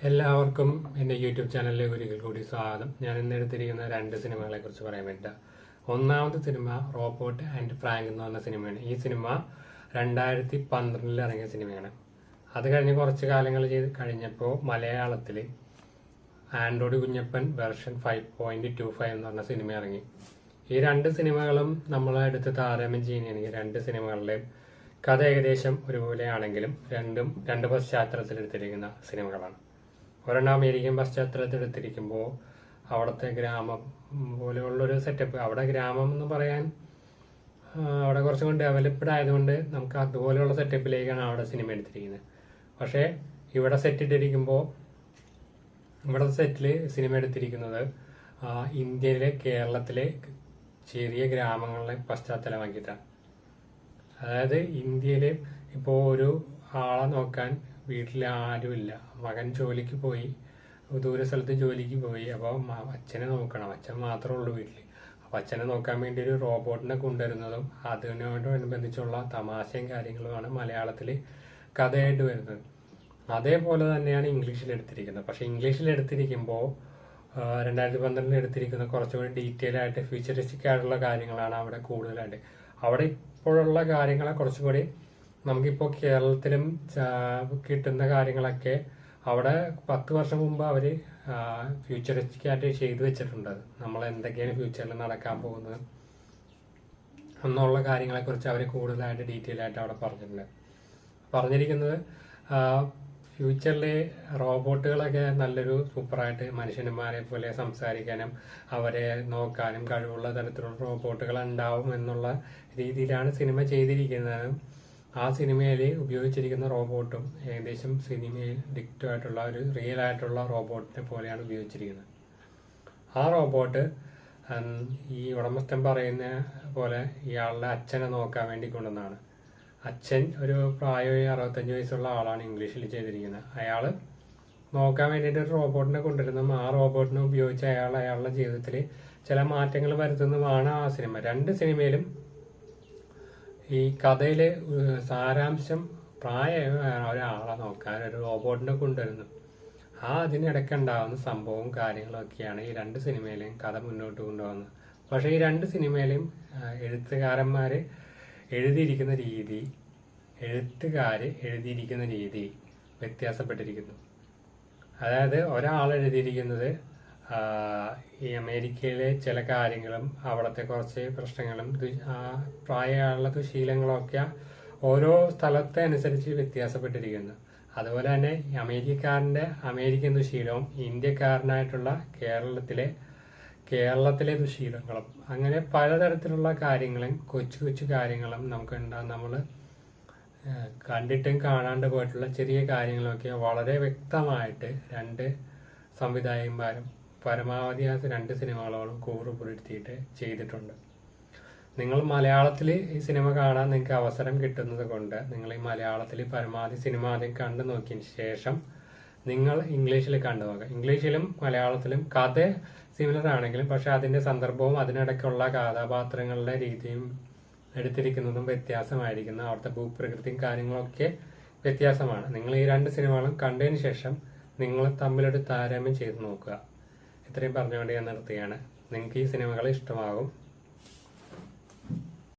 എല്ലാവർക്കും എൻ്റെ യൂട്യൂബ് ചാനലിലേക്ക് ഒരിക്കൽ കൂടി സ്വാഗതം. ഞാൻ ഇന്ന് എടുത്തിരിക്കുന്ന രണ്ട് സിനിമകളെ കുറിച്ച് പറയാൻ വേണ്ടിയിട്ട്. ഒന്നാമത്തെ സിനിമ റോബോട്ട് ആൻഡ് ഫ്രാങ്ക് എന്ന് പറഞ്ഞ സിനിമയാണ്. ഈ സിനിമ 2012 ഇറങ്ങിയ സിനിമയാണ്. അത് കഴിഞ്ഞ് കുറച്ച് കാലങ്ങൾ കഴിഞ്ഞപ്പോൾ മലയാളത്തിൽ ആൻഡ്രോയിഡ് കുഞ്ഞപ്പൻ വെർഷൻ 5.25 എന്ന് പറഞ്ഞ സിനിമ ഇറങ്ങി. ഈ രണ്ട് സിനിമകളും നമ്മളെ എടുത്ത് താരതമ്യം ചെയ്യുകയാണെങ്കിൽ രണ്ട് സിനിമകളുടെയും കഥ ഏകദേശം ഒരുപോലെയാണെങ്കിലും രണ്ട് പശ്ചാത്തലത്തിൽ എടുത്തിരിക്കുന്ന സിനിമകളാണ്. ഒരെണ്ണം അമേരിക്കൻ പശ്ചാത്തലത്തിൽ എടുത്തിരിക്കുമ്പോൾ അവിടുത്തെ ഗ്രാമം പോലെയുള്ളൊരു സെറ്റപ്പ്, അവിടെ ഗ്രാമം എന്ന് പറയാൻ അവിടെ കുറച്ചും കൂടി ഡെവലപ്ഡ് ആയതുകൊണ്ട് നമുക്ക് അതുപോലെയുള്ള സെറ്റപ്പിലേക്കാണ് അവിടെ സിനിമ എടുത്തിരിക്കുന്നത്. പക്ഷേ ഇവിടെ സെറ്റിട്ടിരിക്കുമ്പോൾ ഇവിടുത്തെ സെറ്റിൽ സിനിമ എടുത്തിരിക്കുന്നത് ഇന്ത്യയിലെ കേരളത്തിലെ ചെറിയ ഗ്രാമങ്ങളെ പശ്ചാത്തലമാക്കിയിട്ടാണ്. അതായത് ഇന്ത്യയിൽ ഇപ്പോൾ ഒരു ആളെ നോക്കാൻ വീട്ടിൽ ആരുമില്ല, മകൻ ജോലിക്ക് പോയി, ദൂര സ്ഥലത്ത് ജോലിക്ക് പോയി, അപ്പോൾ അച്ഛനെ നോക്കണം, അച്ഛൻ മാത്രമേ ഉള്ളൂ വീട്ടിൽ. അപ്പോൾ അച്ഛനെ നോക്കാൻ വേണ്ടി ഒരു റോബോട്ടിനെ കൊണ്ടുവരുന്നതും അതിനോടനുബന്ധിച്ചുള്ള തമാശയും കാര്യങ്ങളുമാണ് മലയാളത്തിൽ കഥയായിട്ട് വരുന്നത്. അതേപോലെ തന്നെയാണ് ഇംഗ്ലീഷിൽ എടുത്തിരിക്കുന്നത്. പക്ഷേ ഇംഗ്ലീഷിൽ എടുത്തിരിക്കുമ്പോൾ 2012 എടുത്തിരിക്കുന്ന കുറച്ചുകൂടി ഡീറ്റെയിൽ ആയിട്ട് ഫ്യൂച്ചറിസ്റ്റിക് ആയിട്ടുള്ള കാര്യങ്ങളാണ് അവിടെ കൂടുതലായിട്ട്. അവിടെ ഇപ്പോഴുള്ള കാര്യങ്ങളെ കുറച്ചുകൂടി നമുക്കിപ്പോൾ കേരളത്തിലും കിട്ടുന്ന കാര്യങ്ങളൊക്കെ അവിടെ 10 വർഷം മുമ്പ് അവർ ഫ്യൂച്ചറിസ്റ്റിക് ആയിട്ട് ചെയ്തു വെച്ചിട്ടുണ്ട്. നമ്മൾ എന്തൊക്കെയാണ് ഫ്യൂച്ചറിൽ നടക്കാൻ പോകുന്നത് എന്നുള്ള കാര്യങ്ങളെക്കുറിച്ച് അവർ കൂടുതലായിട്ട് ഡീറ്റെയിൽ ആയിട്ട് അവിടെ പറഞ്ഞിരിക്കുന്നത് ഫ്യൂച്ചറിൽ റോബോട്ടുകളൊക്കെ നല്ലൊരു സൂപ്പറായിട്ട് മനുഷ്യന്മാരെ പോലെ സംസാരിക്കാനും അവരെ നോക്കാനും കഴിവുള്ള തരത്തിലുള്ള റോബോട്ടുകൾ ഉണ്ടാവും എന്നുള്ള രീതിയിലാണ് സിനിമ ചെയ്തിരിക്കുന്നത്. ആ സിനിമയിൽ ഉപയോഗിച്ചിരിക്കുന്ന റോബോട്ടും ഏകദേശം സിനിമയിൽ ഡിക്റ്റോ ആയിട്ടുള്ള ഒരു റിയൽ ആയിട്ടുള്ള റോബോട്ടിനെ പോലെയാണ് ഉപയോഗിച്ചിരിക്കുന്നത്. ആ റോബോട്ട് ഈ ഉടമസ്ഥൻ പറയുന്ന പോലെ ഇയാളുടെ അച്ഛനെ നോക്കാൻ വേണ്ടി കൊണ്ടുവന്നതാണ്. അച്ഛൻ ഒരു പ്രായമായി 65 വയസ്സുള്ള ആളാണ് ഇംഗ്ലീഷിൽ ചെയ്തിരിക്കുന്നത്. അയാൾ നോക്കാൻ വേണ്ടിയിട്ട് ഒരു റോബോട്ടിനെ കൊണ്ടുവരുന്നതും ആ റോബോട്ടിനെ ഉപയോഗിച്ച് അയാളുടെ ജീവിതത്തിൽ ചില മാറ്റങ്ങൾ വരുത്തുന്നതുമാണ് ആ സിനിമ. രണ്ട് സിനിമയിലും ഈ കഥയിലെ സാരാംശം പ്രായമായ ഒരാളെ നോക്കാൻ ഒരു റോബോട്ടിനെ കൊണ്ടുവരുന്നു. അതിനിടയ്ക്ക് ഉണ്ടാകുന്ന സംഭവവും കാര്യങ്ങളൊക്കെയാണ് ഈ രണ്ട് സിനിമയിലെയും കഥ മുന്നോട്ട് കൊണ്ടുപോകുന്നത്. പക്ഷേ ഈ രണ്ട് സിനിമയിലെയും എഴുത്തുകാർ എഴുതിയിരിക്കുന്ന രീതി വ്യത്യാസപ്പെട്ടിരിക്കുന്നു. അതായത് ഒരാൾ എഴുതിയിരിക്കുന്നത് ഈ അമേരിക്കയിലെ ചില കാര്യങ്ങളും അവിടുത്തെ കുറച്ച് പ്രശ്നങ്ങളും പ്രായമുള്ള ദുശീലങ്ങളൊക്കെ ഓരോ സ്ഥലത്തെ അനുസരിച്ച് വ്യത്യാസപ്പെട്ടിരിക്കുന്നു. അതുപോലെ തന്നെ അമേരിക്കൻ ദുശീലവും ഇന്ത്യക്കാരനായിട്ടുള്ള കേരളത്തിലെ ദുശീലങ്ങളും അങ്ങനെ പലതരത്തിലുള്ള കാര്യങ്ങളും കൊച്ചു കാര്യങ്ങളും നമ്മൾ കണ്ടിട്ടും കാണാണ്ട് പോയിട്ടുള്ള ചെറിയ കാര്യങ്ങളൊക്കെ വളരെ വ്യക്തമായിട്ട് രണ്ട് സംവിധായകന്മാരും പരമാവധി ആ രണ്ട് സിനിമകളോടും കൂറുപുലർത്തിയിട്ട് ചെയ്തിട്ടുണ്ട്. നിങ്ങൾ മലയാളത്തിൽ ഈ സിനിമ കാണാൻ നിങ്ങൾക്ക് അവസരം കിട്ടുന്നത് കൊണ്ട് നിങ്ങൾ ഈ മലയാളത്തിൽ പരമാവധി സിനിമ ആദ്യം കണ്ടു നോക്കിയതിന് ശേഷം നിങ്ങൾ ഇംഗ്ലീഷിൽ കണ്ടു നോക്കുക. ഇംഗ്ലീഷിലും മലയാളത്തിലും കഥ സിമിലർ ആണെങ്കിലും പക്ഷെ അതിന്റെ സന്ദർഭവും അതിനിടയ്ക്കുള്ള കഥാപാത്രങ്ങളുടെ രീതിയും എടുത്തിരിക്കുന്നതും വ്യത്യാസമായിരിക്കുന്നു. അവിടുത്തെ ഭൂപ്രകൃതിയും കാര്യങ്ങളൊക്കെ വ്യത്യാസമാണ്. നിങ്ങൾ ഈ രണ്ട് സിനിമകളും കണ്ടതിന് ശേഷം നിങ്ങൾ തമ്മിലൊരു താരതമ്യം ചെയ്ത് നോക്കുക. ഇത്രയും പറഞ്ഞുകൊണ്ട് ഞാൻ നിർത്തുകയാണ്. നിങ്ങൾക്ക് ഈ സിനിമകൾ ഇഷ്ടമാകും.